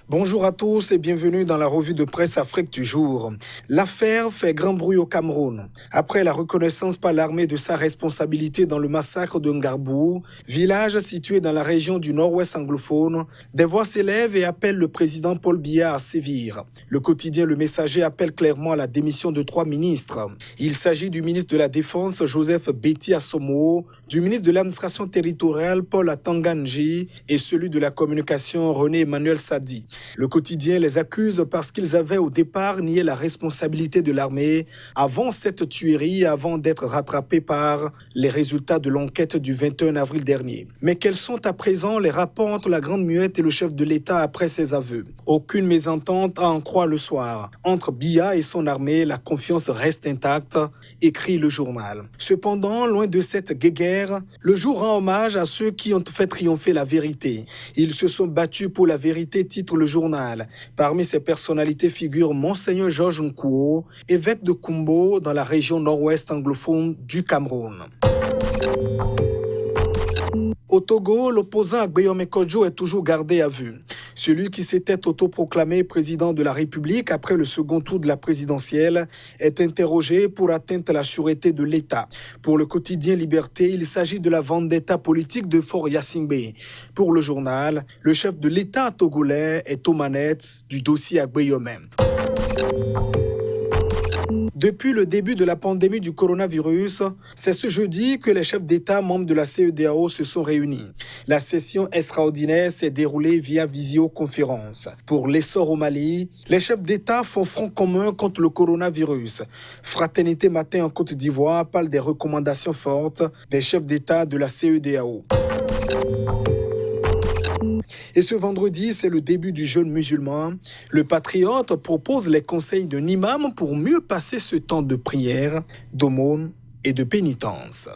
Bonjour à tous et bienvenue dans la revue de presse Afrique du jour. L'affaire fait grand bruit au Cameroun. Après la reconnaissance par l'armée de sa responsabilité dans le massacre de Ngarbou, village situé dans la région du nord-ouest anglophone, des voix s'élèvent et appellent le président Paul Biya à sévir. Le quotidien Le Messager appelle clairement à la démission de 3 ministres. Il s'agit du ministre de la Défense Joseph Betty Assomo, du ministre de l'administration territoriale Paul Atanganji et celui de la communication René Emmanuel Sadi. Le quotidien les accuse parce qu'ils avaient au départ nié la responsabilité de l'armée avant cette tuerie, avant d'être rattrapés par les résultats de l'enquête du 21 avril dernier. Mais quels sont à présent les rapports entre la Grande Muette et le chef de l'État après ces aveux? Aucune mésentente à en croire le soir. Entre Biya et son armée, la confiance reste intacte, écrit le journal. Cependant, loin de cette guéguerre, le jour rend hommage à ceux qui ont fait triompher la vérité. Ils se sont battus pour la vérité, titre le journal. Parmi ces personnalités figure Monseigneur Georges Nkouo, évêque de Kumbo dans la région nord-ouest anglophone du Cameroun. Au Togo, l'opposant Agbeyome Kodjo est toujours gardé à vue. Celui qui s'était autoproclamé président de la République après le second tour de la présidentielle est interrogé pour atteinte à la sûreté de l'État. Pour le quotidien Liberté, il s'agit de la vendetta politique de Fort Yassingbe. Pour le journal, le chef de l'État togolais est aux manettes du dossier Agbeyome. Depuis le début de la pandémie du coronavirus, c'est ce jeudi que les chefs d'État membres de la CEDEAO se sont réunis. La session extraordinaire s'est déroulée via visioconférence. Pour l'essor au Mali, les chefs d'État font front commun contre le coronavirus. Fraternité Matin en Côte d'Ivoire parle des recommandations fortes des chefs d'État de la CEDEAO. Et ce vendredi, c'est le début du jeûne musulman. Le patriote propose les conseils d'un imam pour mieux passer ce temps de prière, d'aumône et de pénitence.